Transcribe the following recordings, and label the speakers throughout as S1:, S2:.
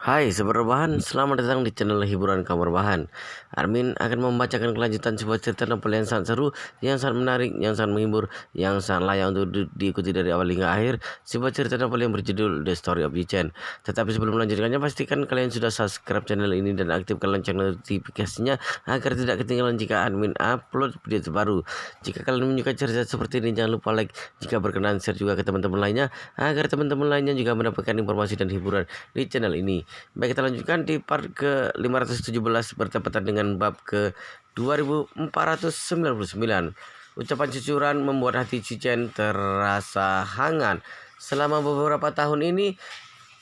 S1: Hai Sobat Rebahan, selamat datang di channel hiburan kamu rebahan. Armin akan membacakan kelanjutan sebuah cerita novel yang sangat seru, yang sangat menarik, yang sangat menghibur, yang sangat layak untuk diikuti dari awal hingga akhir. Sebuah cerita novel yang berjudul The Story of Yi-Chen. Tetapi sebelum melanjutkannya, pastikan kalian sudah subscribe channel ini dan aktifkan lonceng notifikasinya agar tidak ketinggalan jika Armin upload video terbaru. Jika kalian menyukai cerita seperti ini, jangan lupa like. Jika berkenan, share juga ke teman-teman lainnya agar teman-teman lainnya juga mendapatkan informasi dan hiburan di channel ini. Baik, kita lanjutkan di part ke 517 bertepatan dengan bab ke 2499. Ucapan cucuran membuat hati Yi-Chen terasa hangat. Selama beberapa tahun ini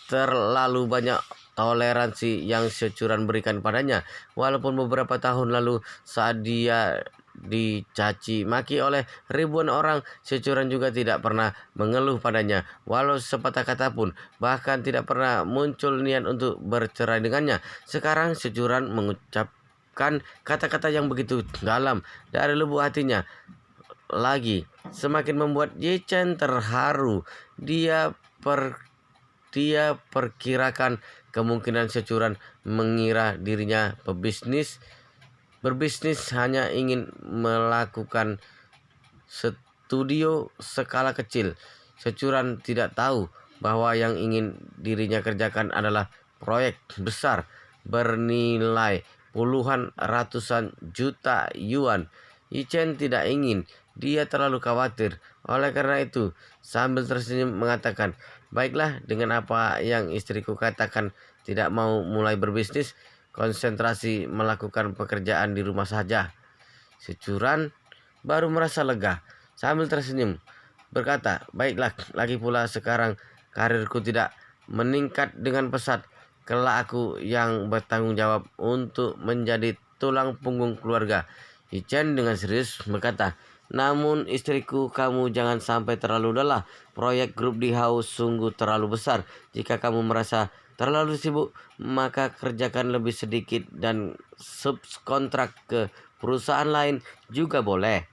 S1: terlalu banyak toleransi yang securan berikan padanya. Walaupun beberapa tahun lalu saat dia dicaci maki oleh ribuan orang, securan juga tidak pernah mengeluh padanya, walau sepatah kata pun, bahkan tidak pernah muncul niat untuk bercerai dengannya. Sekarang securan mengucapkan kata-kata yang begitu dalam dari lubuk hatinya lagi, semakin membuat Yi-Chen terharu. Dia perkirakan kemungkinan securan mengira dirinya berbisnis hanya ingin melakukan studio skala kecil. Securan tidak tahu bahwa yang ingin dirinya kerjakan adalah proyek besar bernilai puluhan ratusan juta yuan. Yi-Chen tidak ingin dia terlalu khawatir. Oleh karena itu, sambil tersenyum mengatakan, "Baiklah, dengan apa yang istriku katakan, tidak mau mulai berbisnis, konsentrasi melakukan pekerjaan di rumah saja." Securan baru merasa lega. Sambil tersenyum berkata, "Baiklah, lagi pula sekarang karirku tidak meningkat dengan pesat. Kelak aku yang bertanggung jawab untuk menjadi tulang punggung keluarga." Yi-Chen dengan serius berkata, "Namun istriku, kamu jangan sampai terlalu lelah. Proyek grup di House sungguh terlalu besar. Jika kamu merasa terlalu sibuk, maka kerjakan lebih sedikit dan subkontrak ke perusahaan lain juga boleh."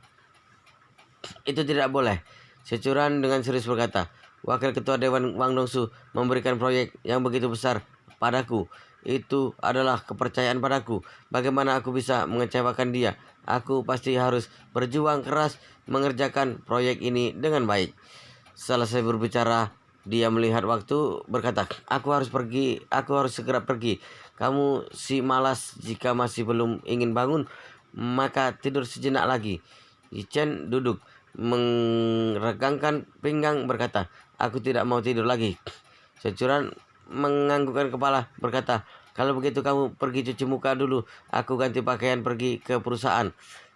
S1: "Itu tidak boleh," Securan dengan serius berkata. "Wakil Ketua Dewan Wang Dongsu memberikan proyek yang begitu besar padaku. Itu adalah kepercayaan padaku. Bagaimana aku bisa mengecewakan dia? Aku pasti harus berjuang keras mengerjakan proyek ini dengan baik." Selesai berbicara, dia melihat waktu berkata, Aku harus segera pergi. Kamu si malas, jika masih belum ingin bangun, maka tidur sejenak lagi." Yi-Chen duduk, meregangkan pinggang berkata, "Aku tidak mau tidur lagi." Securan menganggukkan kepala berkata, "Kalau begitu kamu pergi cuci muka dulu. Aku ganti pakaian pergi ke perusahaan."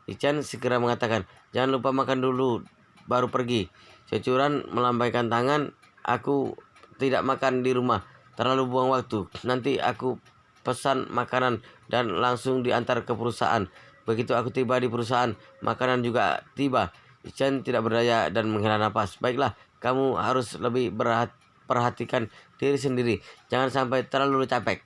S1: Yi-Chen segera mengatakan, "Jangan lupa makan dulu baru pergi." Securan melambaikan tangan, "Aku tidak makan di rumah. Terlalu buang waktu. Nanti aku pesan makanan dan langsung diantar ke perusahaan. Begitu aku tiba di perusahaan, makanan juga tiba." Yi-Chen tidak berdaya dan menghela napas. "Baiklah, kamu harus lebih perhatikan diri sendiri. Jangan sampai terlalu capek."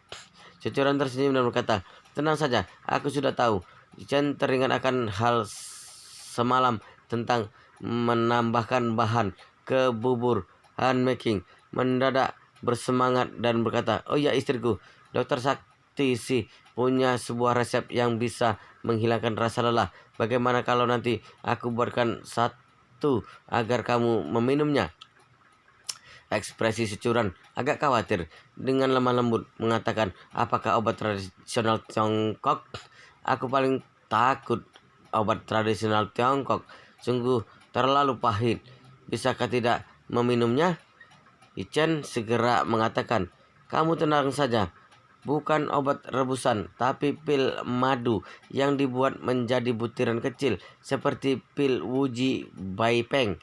S1: Securan tersenyum dan berkata, "Tenang saja, aku sudah tahu." Yi-Chen teringat akan hal semalam tentang menambahkan bahan ke bubur handmaking. Mendadak bersemangat dan berkata, "Oh ya, istriku, Dokter Sakti sih punya sebuah resep yang bisa menghilangkan rasa lelah. Bagaimana kalau nanti aku buatkan satu agar kamu meminumnya?" Ekspresi Securan agak khawatir. Dengan lemah lembut mengatakan, "Apakah obat tradisional Tiongkok? Aku paling takut obat tradisional Tiongkok. Sungguh terlalu pahit. Bisakah tidak meminumnya?" Ichen segera mengatakan, "Kamu tenang saja. Bukan obat rebusan, tapi pil madu yang dibuat menjadi butiran kecil seperti pil Wuji Baipeng."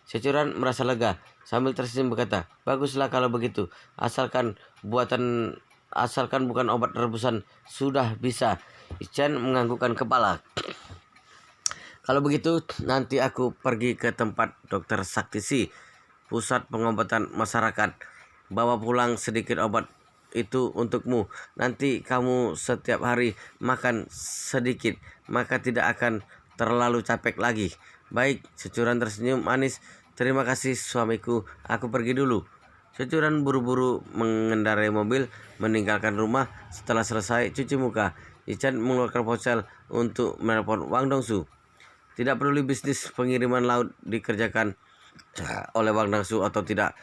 S1: Securan merasa lega sambil tersenyum berkata, "Baguslah kalau begitu. Asalkan bukan obat rebusan sudah bisa." Ichen menganggukkan kepala. "Kalau begitu nanti aku pergi ke tempat Dokter Saktisi, pusat pengobatan masyarakat. Bawa pulang sedikit obat itu untukmu. Nanti kamu setiap hari makan sedikit, maka tidak akan terlalu capek lagi." "Baik." Securan tersenyum manis. "Terima kasih suamiku, aku pergi dulu." Securan buru-buru mengendarai mobil meninggalkan rumah setelah selesai cuci muka. Ichen mengeluarkan ponsel untuk menelpon Wang Dongsu. Tidak peduli bisnis pengiriman laut dikerjakan oleh Wang Dongsu atau tidak,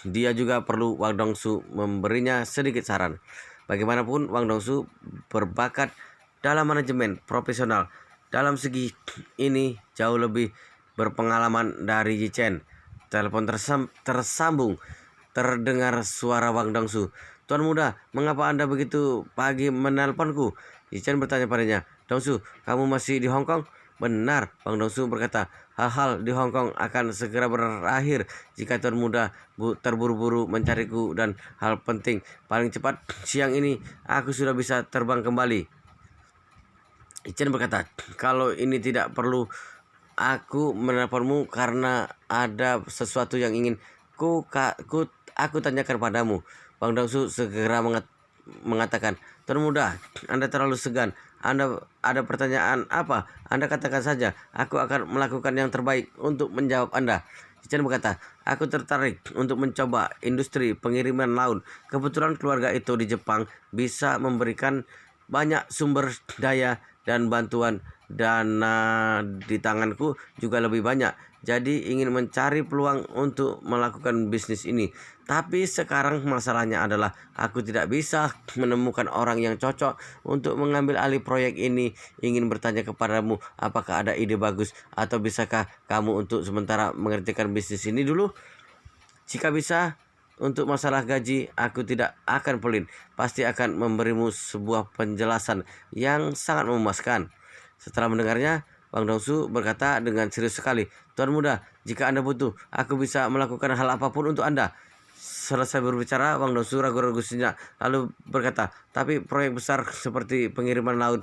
S1: dia juga perlu Wang Dongsu memberinya sedikit saran. Bagaimanapun Wang Dongsu berbakat dalam manajemen profesional. Dalam segi ini jauh lebih berpengalaman dari Yichen. Telepon tersambung. Terdengar suara Wang Dongsu. Tuan muda, mengapa Anda begitu pagi menelponku? Yichen bertanya padanya. Dongsu, kamu masih di Hong Kong? Benar, Wang Dongsu berkata. Hal-hal di Hong Kong akan segera berakhir jika tuan muda terburu-buru mencariku, dan hal penting, paling cepat siang ini aku sudah bisa terbang kembali. Yichen berkata, kalau ini tidak perlu, aku menelponmu karena ada sesuatu yang ingin aku tanyakan padamu. Wang Dongsu segera mengatakan, Tuan muda, Anda terlalu segan. Anda ada pertanyaan apa? Anda katakan saja. Aku akan melakukan yang terbaik untuk menjawab Anda. Yichen berkata, aku tertarik untuk mencoba industri pengiriman laut. Kebetulan keluarga itu di Jepang bisa memberikan banyak sumber daya dan bantuan. Dana di tanganku juga lebih banyak. Jadi ingin mencari peluang untuk melakukan bisnis ini. Tapi sekarang masalahnya adalah aku tidak bisa menemukan orang yang cocok untuk mengambil alih proyek ini. Ingin bertanya kepadamu, apakah ada ide bagus atau bisakah kamu untuk sementara mengerjakan bisnis ini dulu? Jika bisa, untuk masalah gaji, aku tidak akan pelit. Pasti akan memberimu sebuah penjelasan yang sangat memuaskan. Setelah mendengarnya, Wang Dongsu berkata dengan serius sekali, Tuan muda, jika Anda butuh, aku bisa melakukan hal apapun untuk Anda. Selesai berbicara, Wang Dongsu ragu-ragu sejenak, lalu berkata, tapi proyek besar seperti pengiriman laut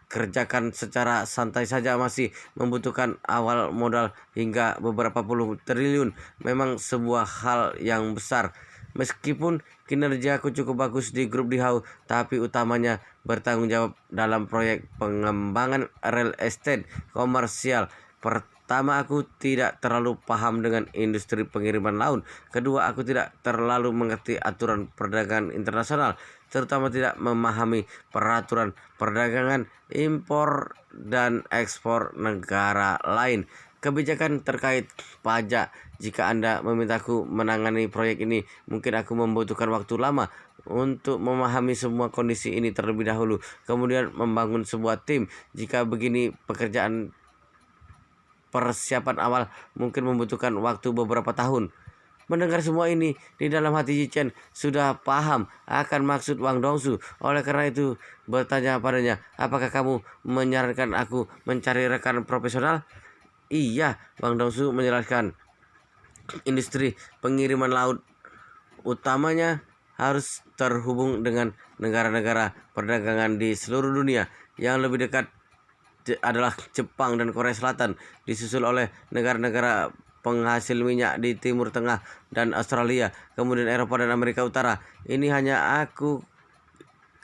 S1: kerjakan secara santai saja masih membutuhkan awal modal hingga beberapa puluh triliun. Memang sebuah hal yang besar. Meskipun kinerjaku cukup bagus di grup Dihau, tapi utamanya bertanggung jawab dalam proyek pengembangan real estate komersial. Pertama, aku tidak terlalu paham dengan industri pengiriman laut. Kedua, aku tidak terlalu mengerti aturan perdagangan internasional, terutama tidak memahami peraturan perdagangan impor dan ekspor negara lain. Kebijakan terkait pajak. Jika Anda memintaku menangani proyek ini, mungkin aku membutuhkan waktu lama untuk memahami semua kondisi ini terlebih dahulu, kemudian membangun sebuah tim. Jika begini pekerjaan, persiapan awal mungkin membutuhkan waktu beberapa tahun. Mendengar semua ini, di dalam hati Yichen sudah paham akan maksud Wang Dongsu. Oleh karena itu, bertanya padanya, apakah kamu menyarankan aku mencari rekan profesional? Iya, Wang Dongsu menjelaskan. Industri pengiriman laut utamanya harus terhubung dengan negara-negara perdagangan di seluruh dunia. Yang lebih dekat adalah Jepang dan Korea Selatan, disusul oleh negara-negara penghasil minyak di Timur Tengah dan Australia, kemudian Eropa dan Amerika Utara. Ini hanya aku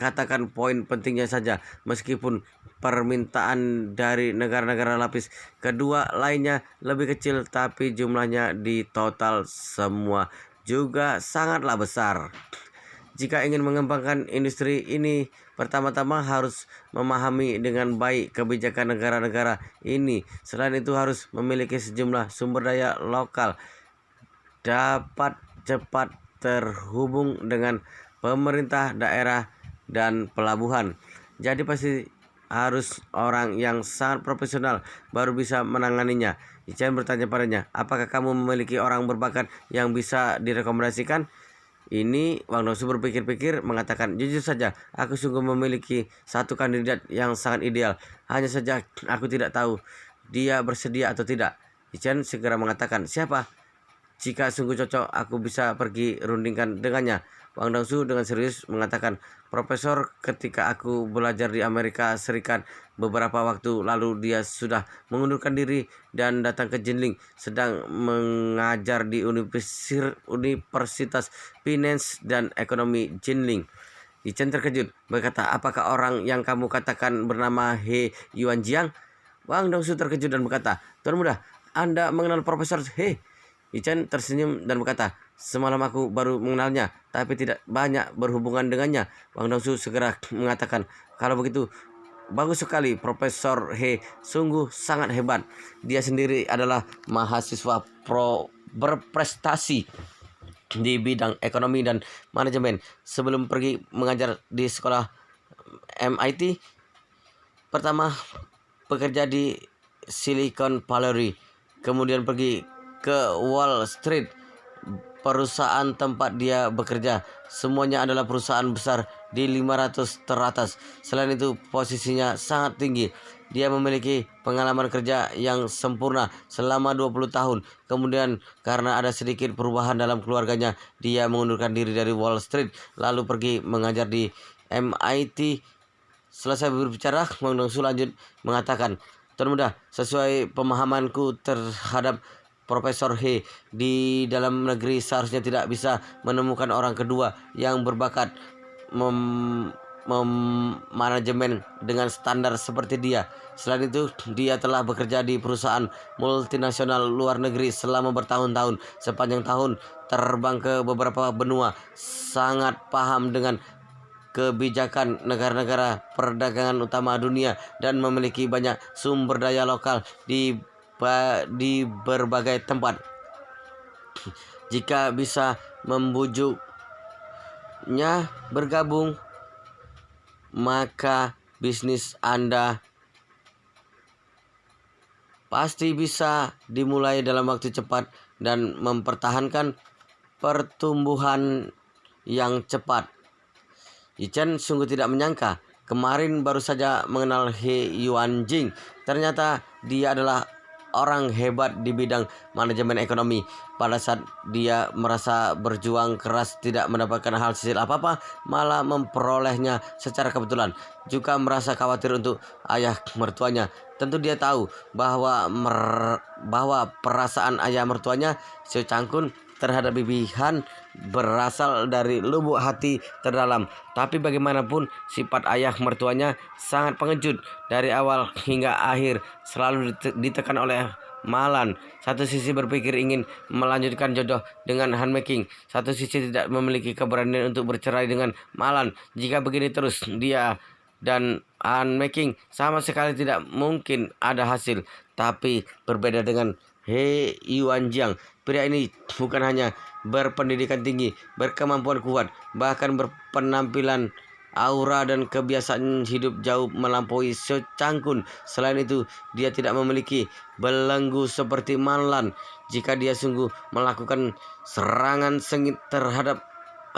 S1: katakan poin pentingnya saja, meskipun permintaan dari negara-negara lapis kedua lainnya lebih kecil, tapi jumlahnya di total semua juga sangatlah besar. Jika ingin mengembangkan industri ini, pertama-tama harus memahami dengan baik kebijakan negara-negara ini. Selain itu harus memiliki sejumlah sumber daya lokal, dapat cepat terhubung dengan pemerintah daerah dan pelabuhan. Jadi pasti harus orang yang sangat profesional baru bisa menanganinya. Yichen bertanya padanya, apakah kamu memiliki orang berbakat yang bisa direkomendasikan? Ini Wang Dongsu berpikir-pikir mengatakan, jujur saja, aku sungguh memiliki satu kandidat yang sangat ideal. Hanya saja aku tidak tahu dia bersedia atau tidak. Yichen segera mengatakan, siapa? Jika sungguh cocok, aku bisa pergi rundingkan dengannya. Wang Dongsu dengan serius mengatakan, Profesor, ketika aku belajar di Amerika Serikat beberapa waktu lalu, dia sudah mengundurkan diri dan datang ke Jinling, sedang mengajar di Universitas Finance dan Ekonomi Jinling. Yichen terkejut, berkata, apakah orang yang kamu katakan bernama He Yuanjiang? Wang Dongsu terkejut dan berkata, Tuan muda, Anda mengenal Profesor He? Chen tersenyum dan berkata, semalam aku baru mengenalnya, tapi tidak banyak berhubungan dengannya. Wang Dongsu segera mengatakan, kalau begitu bagus sekali, Profesor He sungguh sangat hebat. Dia sendiri adalah mahasiswa berprestasi di bidang ekonomi dan manajemen. Sebelum pergi mengajar di sekolah MIT, pertama bekerja di Silicon Valley, kemudian pergi ke Wall Street, perusahaan tempat dia bekerja. Semuanya adalah perusahaan besar di 500 teratas. Selain itu, posisinya sangat tinggi. Dia memiliki pengalaman kerja yang sempurna selama 20 tahun. Kemudian karena ada sedikit perubahan dalam keluarganya, dia mengundurkan diri dari Wall Street lalu pergi mengajar di MIT. Selesai berbicara, Wang Dongsu lanjut mengatakan, Tuan Muda, sesuai pemahamanku terhadap Profesor He, di dalam negeri seharusnya tidak bisa menemukan orang kedua yang berbakat manajemen dengan standar seperti dia. Selain itu, dia telah bekerja di perusahaan multinasional luar negeri selama bertahun-tahun. Sepanjang tahun terbang ke beberapa benua, sangat paham dengan kebijakan negara-negara perdagangan utama dunia dan memiliki banyak sumber daya lokal di berbagai tempat. Jika bisa membujuknya bergabung, maka bisnis Anda pasti bisa dimulai dalam waktu cepat dan mempertahankan pertumbuhan yang cepat. Chen sungguh tidak menyangka, kemarin baru saja mengenal He Yuanjing. Ternyata dia adalah orang hebat di bidang manajemen ekonomi. Pada saat dia merasa berjuang keras tidak mendapatkan hasil apa-apa, malah memperolehnya secara kebetulan. Juga merasa khawatir untuk ayah mertuanya. Tentu dia tahu bahwa perasaan ayah mertuanya, Xiao Changkun, terhadap Bibi Han berasal dari lubuk hati terdalam. Tapi bagaimanapun, sifat ayah mertuanya sangat pengecut. Dari awal hingga akhir selalu ditekan oleh Malan. Satu sisi berpikir ingin melanjutkan jodoh dengan Han Meking, satu sisi tidak memiliki keberanian untuk bercerai dengan Malan. Jika begini terus, dia dan Han Meking sama sekali tidak mungkin ada hasil. Tapi berbeda dengan He Yuanjiang, pria ini bukan hanya berpendidikan tinggi, berkemampuan kuat, bahkan berpenampilan, aura dan kebiasaan hidup jauh melampaui Xiao Changkun. Selain itu, dia tidak memiliki belenggu seperti Manlan. Jika dia sungguh melakukan serangan sengit terhadap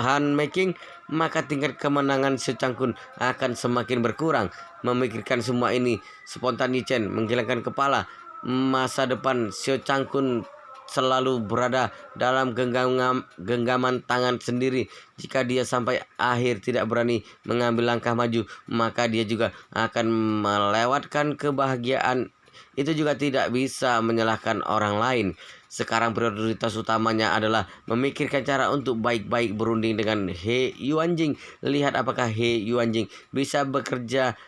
S1: Han Meking, maka tingkat kemenangan Xiao Changkun akan semakin berkurang. Memikirkan semua ini, spontan Chen menggilangkan kepala. Masa depan Xiao Changkun selalu berada dalam genggaman tangan sendiri. Jika dia sampai akhir tidak berani mengambil langkah maju, maka dia juga akan melewatkan kebahagiaan. Itu juga tidak bisa menyalahkan orang lain. Sekarang prioritas utamanya adalah memikirkan cara untuk baik-baik berunding dengan He Yuanjing. Lihat apakah He Yuanjing bisa bekerja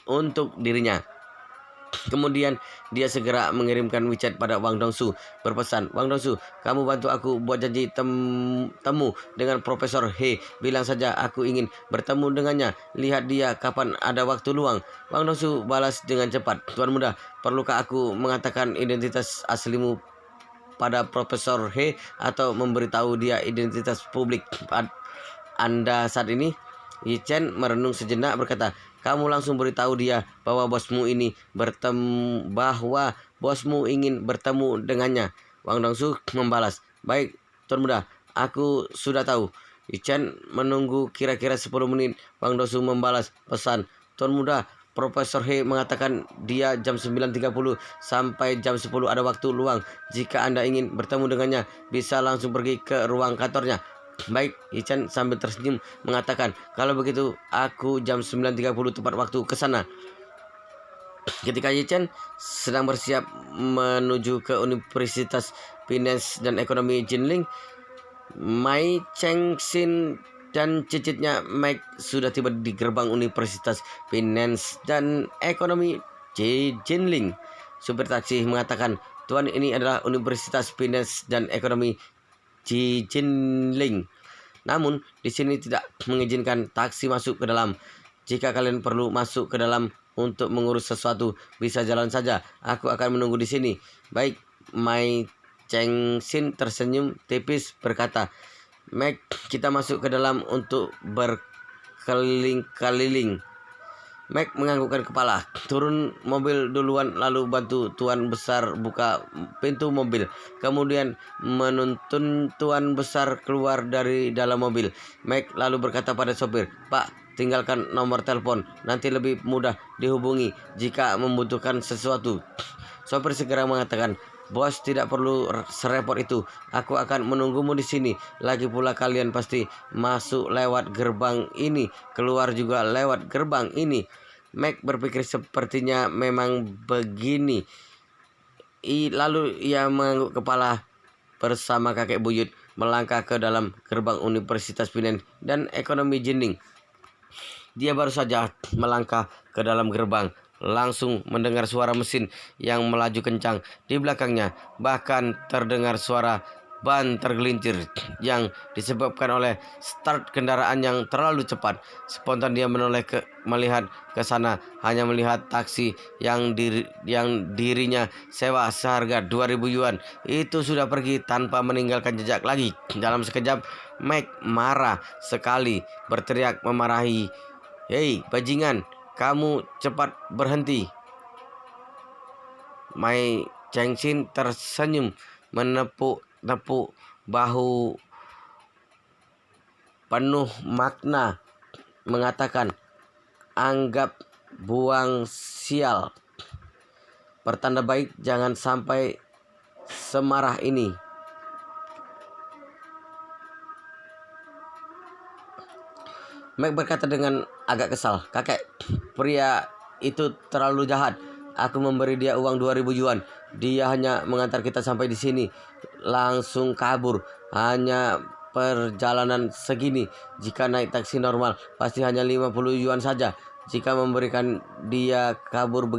S1: untuk dirinya. Kemudian dia segera mengirimkan WeChat pada Wang Dongsu, berpesan, Wang Dongsu, kamu bantu aku buat janji temu dengan Profesor He. Bilang saja aku ingin bertemu dengannya. Lihat dia kapan ada waktu luang. Wang Dongsu balas dengan cepat, Tuan Muda, perlukah aku mengatakan identitas aslimu pada Profesor He atau memberitahu dia identitas publik Anda saat ini? Chen merenung sejenak berkata, kamu langsung beritahu dia bahwa bosmu ingin bertemu dengannya. Wang Dongsu membalas, baik Tuan Muda, aku sudah tahu. Chen menunggu kira-kira 10 menit. Wang Dongsu membalas pesan, Tuan Muda, Profesor He mengatakan dia jam 9.30 sampai jam 10 ada waktu luang. Jika Anda ingin bertemu dengannya, bisa langsung pergi ke ruang kantornya. Baik, Chen sambil tersenyum mengatakan, kalau begitu aku jam 9.30 tepat waktu ke sana. Ketika Chen sedang bersiap menuju ke Universitas Finance dan Ekonomi Jinling, Mai Chengxin dan cicitnya Mike sudah tiba di gerbang Universitas Finance dan Ekonomi Jinling. Supir taksi mengatakan, Tuan, ini adalah Universitas Finance dan Ekonomi Jinling. Namun, di sini tidak mengizinkan taksi masuk ke dalam. Jika kalian perlu masuk ke dalam untuk mengurus sesuatu, bisa jalan saja. Aku akan menunggu di sini. Baik, Mai Chengxin tersenyum tipis berkata, Mac, kita masuk ke dalam untuk berkeliling-keliling. Mac menganggukkan kepala. Turun mobil duluan lalu bantu tuan besar buka pintu mobil. Kemudian menuntun tuan besar keluar dari dalam mobil. Mac lalu berkata pada sopir, Pak, tinggalkan nomor telepon. Nanti lebih mudah dihubungi jika membutuhkan sesuatu. Sopir segera mengatakan, Bos, tidak perlu serepot itu. Aku akan menunggumu di sini. Lagi pula kalian pasti masuk lewat gerbang ini, keluar juga lewat gerbang ini. Mac berpikir sepertinya memang begini. Lalu ia mengangguk kepala bersama kakek buyut melangkah ke dalam gerbang Universitas Finance dan Ekonomi Jinling. Dia baru saja melangkah ke dalam gerbang, langsung mendengar suara mesin yang melaju kencang di belakangnya. Bahkan terdengar suara ban tergelincir yang disebabkan oleh start kendaraan yang terlalu cepat. Spontan dia melihat ke sana, hanya melihat taksi yang dirinya sewa seharga 2.000 yuan. Itu sudah pergi tanpa meninggalkan jejak lagi. Dalam sekejap, Mac marah sekali, berteriak memarahi, Hei, bajingan, kamu cepat berhenti. Mai Chengxin tersenyum menepuk bahu penuh makna, mengatakan, anggap buang sial. Pertanda baik, jangan sampai semarah ini. Mac berkata dengan agak kesal, Kakek, pria itu terlalu jahat. Aku memberi dia uang 2.000 yuan. Dia hanya mengantar kita sampai di sini, langsung kabur. Hanya perjalanan segini. Jika naik taksi normal pasti hanya 50 yuan saja. Jika membiarkan dia kabur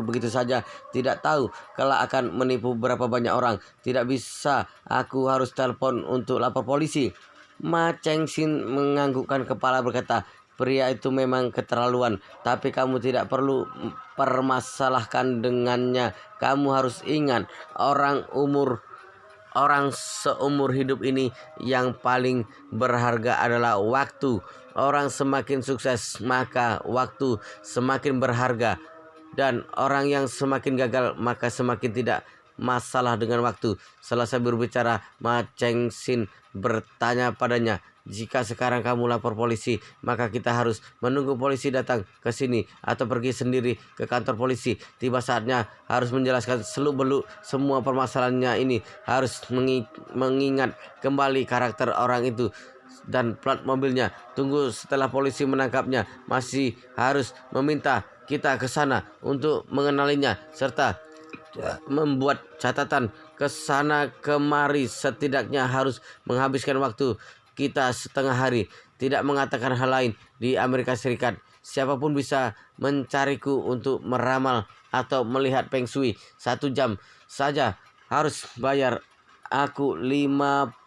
S1: begitu saja, tidak tahu kalau akan menipu berapa banyak orang. Tidak bisa, aku harus telepon untuk lapor polisi. Ma Chengxin menganggukkan kepala berkata, pria itu memang keterlaluan, tapi kamu tidak perlu permasalahkan dengannya. Kamu harus ingat, orang seumur hidup ini yang paling berharga adalah waktu. Orang semakin sukses, maka waktu semakin berharga. Dan orang yang semakin gagal, maka semakin tidak masalah dengan waktu. Selesai berbicara, Ma Chengxin bertanya padanya, jika sekarang kamu lapor polisi, maka kita harus menunggu polisi datang ke sini atau pergi sendiri ke kantor polisi. Tiba saatnya harus menjelaskan seluk-beluk semua permasalahannya ini. Harus mengingat kembali karakter orang itu dan plat mobilnya. Tunggu setelah polisi menangkapnya. Masih harus meminta kita ke sana untuk mengenalinya serta membuat catatan ke sana kemari. Setidaknya harus menghabiskan waktu kita setengah hari. Tidak mengatakan hal lain. Di Amerika Serikat, siapapun bisa mencariku untuk meramal atau melihat Feng Shui. 1 jam saja harus bayar aku 50.000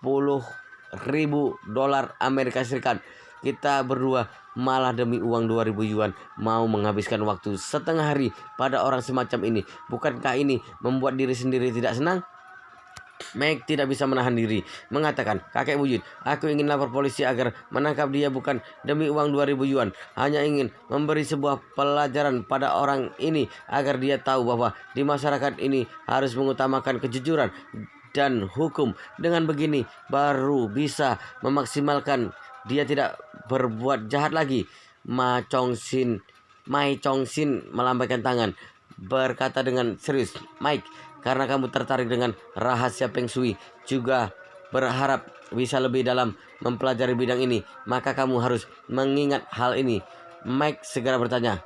S1: dolar Amerika Serikat. Kita berdua malah demi uang 2.000 yuan mau menghabiskan waktu setengah hari pada orang semacam ini. Bukankah ini membuat diri sendiri tidak senang? Mac tidak bisa menahan diri, mengatakan, Kakek buyut, aku ingin lapor polisi agar menangkap dia bukan demi uang 2.000 yuan. Hanya ingin memberi sebuah pelajaran pada orang ini agar dia tahu bahwa di masyarakat ini harus mengutamakan kejujuran dan hukum. Dengan begini baru bisa memaksimalkan dia tidak berbuat jahat lagi. Mai Chongxin melambaikan tangan, berkata dengan serius, Mike, karena kamu tertarik dengan rahasia Feng Shui, juga berharap bisa lebih dalam mempelajari bidang ini, maka kamu harus mengingat hal ini. Mike segera bertanya,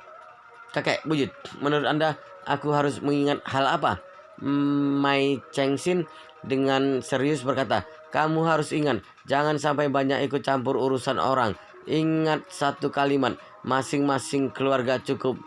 S1: Kakek buyut, menurut Anda aku harus mengingat hal apa? Mai Chengxin dengan serius berkata, kamu harus ingat, jangan sampai banyak ikut campur urusan orang. Ingat satu kalimat, masing-masing keluarga cukup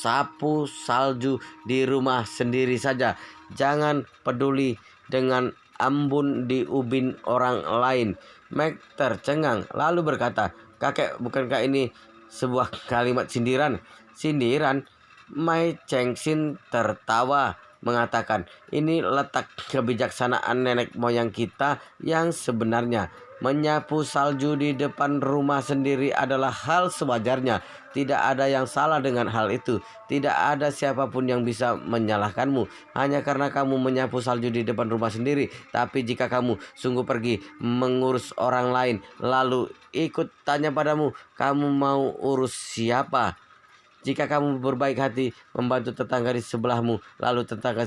S1: sapu salju di rumah sendiri saja. Jangan peduli dengan embun di ubin orang lain. Meg tercengang lalu berkata, "Kakek, bukankah ini sebuah kalimat sindiran?" "Sindiran?" Mai Chengxin tertawa mengatakan, "Ini letak kebijaksanaan nenek moyang kita yang sebenarnya. Menyapu salju di depan rumah sendiri adalah hal sewajarnya. Tidak ada yang salah dengan hal itu. Tidak ada siapapun yang bisa menyalahkanmu hanya karena kamu menyapu salju di depan rumah sendiri. Tapi jika kamu sungguh pergi mengurus orang lain, lalu ikut tanya padamu, kamu mau urus siapa? Jika kamu berbaik hati membantu tetangga di sebelahmu, lalu tetangga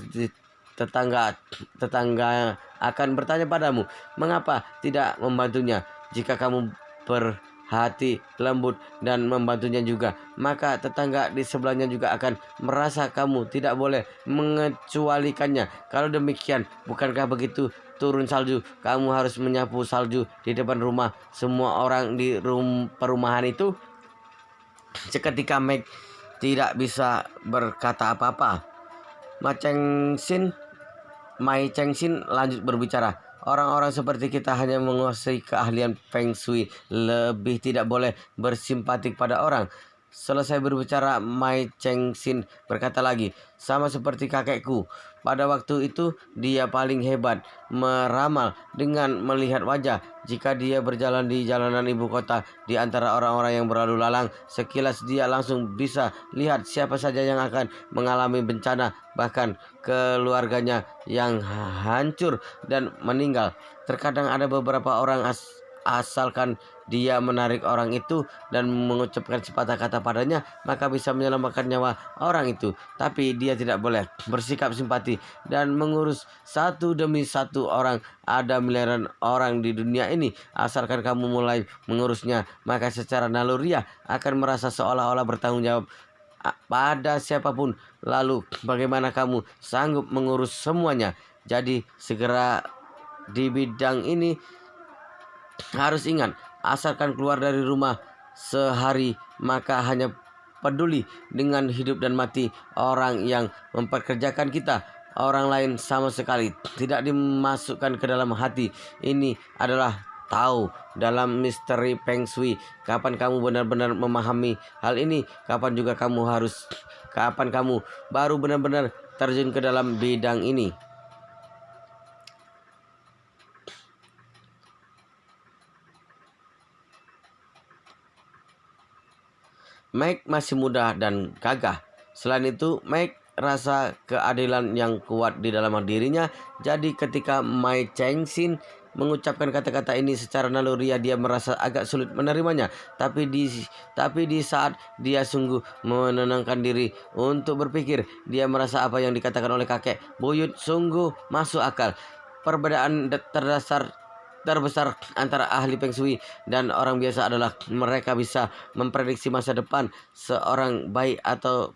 S1: tetangga akan bertanya padamu, mengapa tidak membantunya? Jika kamu berhati lembut dan membantunya juga, maka tetangga di sebelahnya juga akan merasa kamu tidak boleh mengecualikannya. Kalau demikian, bukankah begitu turun salju, kamu harus menyapu salju di depan rumah semua orang di perumahan itu?" Seketika Meg tidak bisa berkata apa-apa. Mai Chengxin lanjut berbicara, "Orang-orang seperti kita hanya menguasai keahlian Feng Shui, lebih tidak boleh bersimpati pada orang." Selesai berbicara, Mai Chengxin berkata lagi, "Sama seperti kakekku. Pada waktu itu dia paling hebat meramal dengan melihat wajah. Jika dia berjalan di jalanan ibu kota di antara orang-orang yang berlalu lalang, sekilas dia langsung bisa lihat siapa saja yang akan mengalami bencana, bahkan keluarganya yang hancur dan meninggal. Terkadang ada beberapa orang asalkan dia menarik orang itu dan mengucapkan sepatah kata padanya, maka bisa menyelamatkan nyawa orang itu. Tapi dia tidak boleh bersikap simpati dan mengurus satu demi satu orang. Ada miliaran orang di dunia ini. Asalkan kamu mulai mengurusnya, maka secara naluriah akan merasa seolah-olah bertanggung jawab pada siapapun. Lalu bagaimana kamu sanggup mengurus semuanya? Jadi segera di bidang ini harus ingat, asalkan keluar dari rumah sehari, maka hanya peduli dengan hidup dan mati orang yang mempekerjakan kita. Orang lain sama sekali tidak dimasukkan ke dalam hati. Ini adalah tahu dalam misteri Feng Shui. Kapan kamu benar-benar memahami hal ini? Kapan kamu baru benar-benar terjun ke dalam bidang ini?" Mike masih muda dan gagah. Selain itu, Mike rasa keadilan yang kuat di dalam dirinya. Jadi ketika Mai Chengxin mengucapkan kata-kata ini secara naluriah, dia merasa agak sulit menerimanya. Tapi di saat dia sungguh menenangkan diri untuk berpikir, dia merasa apa yang dikatakan oleh kakek buyut sungguh masuk akal. Perbedaan terbesar antara ahli Feng Shui dan orang biasa adalah mereka bisa memprediksi masa depan seorang baik atau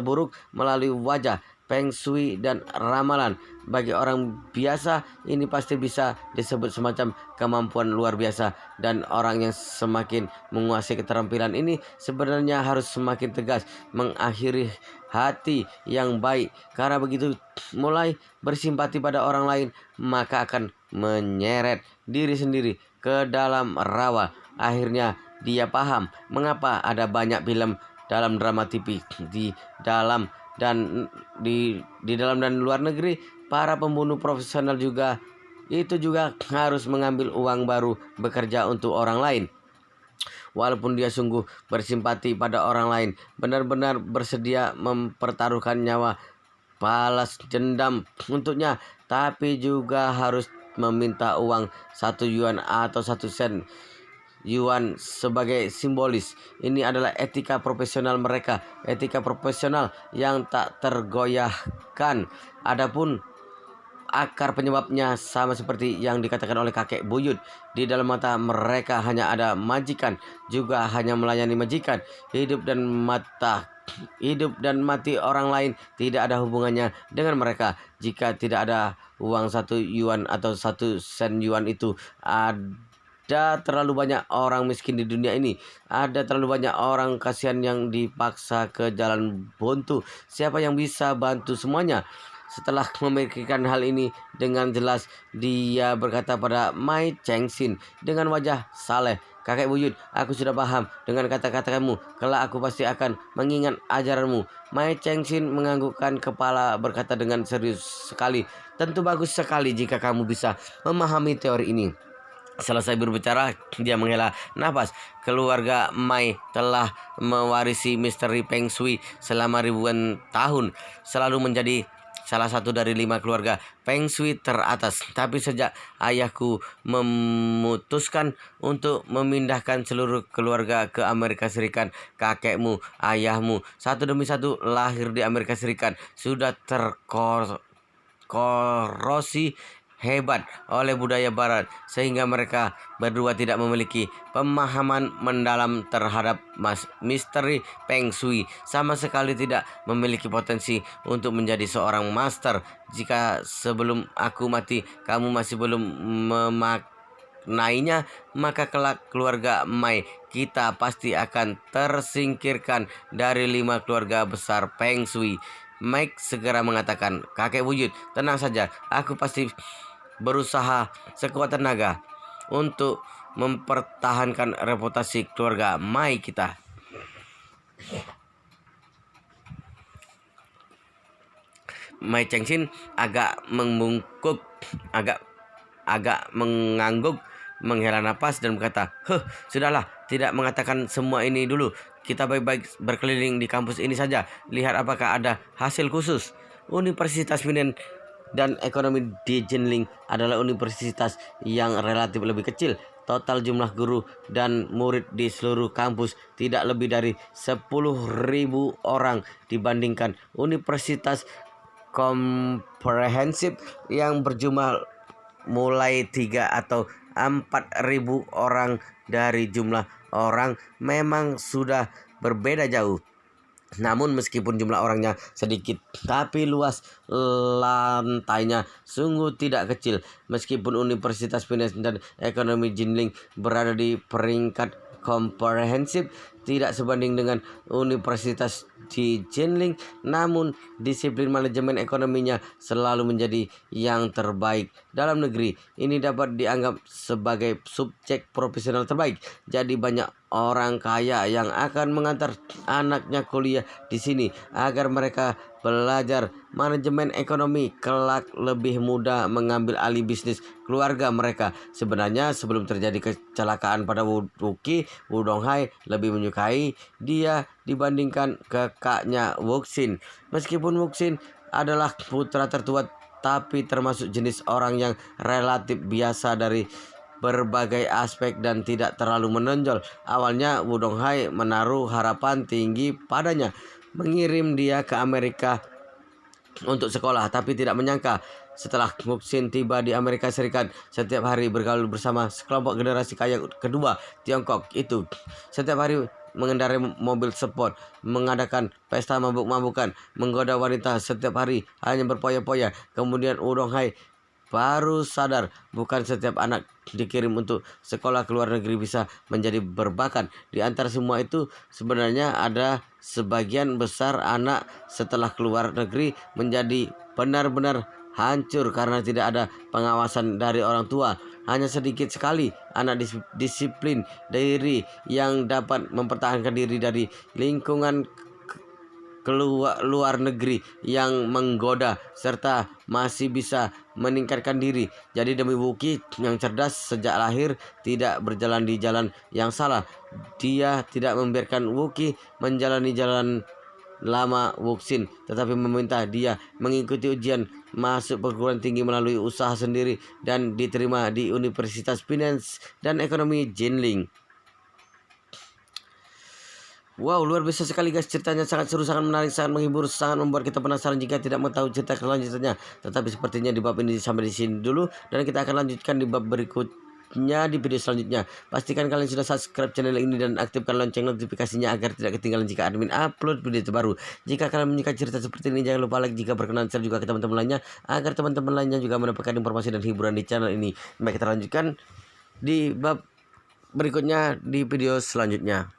S1: buruk melalui wajah, Feng Shui dan ramalan. Bagi orang biasa ini pasti bisa disebut semacam kemampuan luar biasa, dan orang yang semakin menguasai keterampilan ini sebenarnya harus semakin tegas mengakhiri hati yang baik, karena begitu mulai bersimpati pada orang lain, maka akan menyeret diri sendiri ke dalam rawa. Akhirnya dia paham mengapa ada banyak film dalam drama TV di dalam dan luar negeri. Para pembunuh profesional juga harus mengambil uang baru bekerja untuk orang lain. Walaupun dia sungguh bersimpati pada orang lain, benar-benar bersedia mempertaruhkan nyawa balas dendam untuknya, tapi juga harus meminta uang 1 yuan atau 1 sen yuan sebagai simbolis. Ini adalah etika profesional mereka, etika profesional yang tak tergoyahkan. Adapun akar penyebabnya sama seperti yang dikatakan oleh kakek buyut. Di dalam mata mereka hanya ada majikan, juga hanya melayani majikan. Hidup dan mati orang lain tidak ada hubungannya dengan mereka. Jika tidak ada uang 1 yuan atau 1 sen yuan itu Ada terlalu banyak orang miskin di dunia ini. Ada terlalu banyak orang kasihan yang dipaksa ke jalan buntu. Siapa yang bisa bantu semuanya? Setelah memikirkan hal ini dengan jelas, dia berkata pada Mai Chengxin dengan wajah saleh, "Kakek buyut, aku sudah paham dengan kata-katamu. Kelak aku pasti akan mengingat ajaranmu." Mai Chengxin menganggukkan kepala berkata dengan serius sekali, "Tentu bagus sekali jika kamu bisa memahami teori ini." Selesai berbicara, dia menghela nafas. Keluarga Mai telah mewarisi misteri Feng Shui selama ribuan tahun, selalu menjadi salah satu dari 5 keluarga Feng Shui teratas. Tapi sejak ayahku memutuskan untuk memindahkan seluruh keluarga ke Amerika Serikat, kakekmu, ayahmu, satu demi satu lahir di Amerika Serikat, sudah terkorosi hebat oleh budaya barat sehingga mereka berdua tidak memiliki pemahaman mendalam terhadap misteri Feng Shui, sama sekali tidak memiliki potensi untuk menjadi seorang master. Jika sebelum aku mati kamu masih belum memaknainya, maka kelak keluarga Mai kita pasti akan tersingkirkan dari 5 keluarga besar Feng Shui. Mike segera mengatakan, "Kakek buyut, tenang saja, aku pasti berusaha sekuat tenaga untuk mempertahankan reputasi keluarga Mai kita." Mai Chengxin agak membungkuk, agak mengangguk, menghela napas dan berkata, sudahlah, tidak mengatakan semua ini dulu. Kita baik-baik berkeliling di kampus ini saja. Lihat apakah ada hasil khusus." Universitas Minen dan Ekonomi di Jinling adalah universitas yang relatif lebih kecil. Total jumlah guru dan murid di seluruh kampus tidak lebih dari 10.000 orang dibandingkan universitas komprehensif yang berjumlah mulai 3 atau 4.000 orang. Dari jumlah orang memang sudah berbeda jauh. Namun meskipun jumlah orangnya sedikit, tapi luas lantainya sungguh tidak kecil. Meskipun Universitas Finance dan Ekonomi Jinling berada di peringkat komprehensif tidak sebanding dengan Universitas di Jinling, namun disiplin manajemen ekonominya selalu menjadi yang terbaik dalam negeri. Ini dapat dianggap sebagai subjek profesional terbaik. Jadi banyak orang kaya yang akan mengantar anaknya kuliah di sini agar mereka belajar manajemen ekonomi, kelak lebih mudah mengambil alih bisnis keluarga mereka. Sebenarnya sebelum terjadi kecelakaan pada Wuki, Wudonghai lebih menyukai dia dibandingkan kakaknya Wuxin. Meskipun Wuxin adalah putra tertua, tapi termasuk jenis orang yang relatif biasa dari berbagai aspek dan tidak terlalu menonjol. Awalnya Wudonghai menaruh harapan tinggi padanya, mengirim dia ke Amerika untuk sekolah, tapi tidak menyangka setelah Wuxin tiba di Amerika Serikat, setiap hari bergaul bersama sekelompok generasi kaya kedua Tiongkok itu. Setiap hari mengendarai mobil sport, mengadakan pesta mabuk-mabukan, menggoda wanita setiap hari, hanya berpoya-poya. Kemudian Wudonghai baru sadar bukan setiap anak dikirim untuk sekolah ke luar negeri bisa menjadi berbakat. Di antara semua itu sebenarnya ada sebagian besar anak setelah keluar negeri menjadi benar-benar hancur karena tidak ada pengawasan dari orang tua. Hanya sedikit sekali anak disiplin diri yang dapat mempertahankan diri dari lingkungan luar negeri yang menggoda serta masih bisa meningkatkan diri. Jadi demi Wuki yang cerdas sejak lahir tidak berjalan di jalan yang salah. Dia tidak membiarkan Wuki menjalani jalan lama Wuxin, tetapi meminta dia mengikuti ujian masuk perguruan tinggi melalui usaha sendiri dan diterima di Universitas Finance dan Ekonomi Jinling. Wow, luar biasa sekali guys, ceritanya sangat seru, sangat menarik, sangat menghibur, sangat membuat kita penasaran jika tidak mau tahu cerita kelanjutannya. Tetapi sepertinya di bab ini sampai di sini dulu, dan kita akan lanjutkan di bab berikutnya di video selanjutnya. Pastikan kalian sudah subscribe channel ini dan aktifkan lonceng notifikasinya agar tidak ketinggalan jika admin upload video terbaru. Jika kalian menyukai cerita seperti ini, jangan lupa like, jika berkenan share juga ke teman-teman lainnya agar teman-teman lainnya juga mendapatkan informasi dan hiburan di channel ini. Baik, kita lanjutkan di bab berikutnya di video selanjutnya.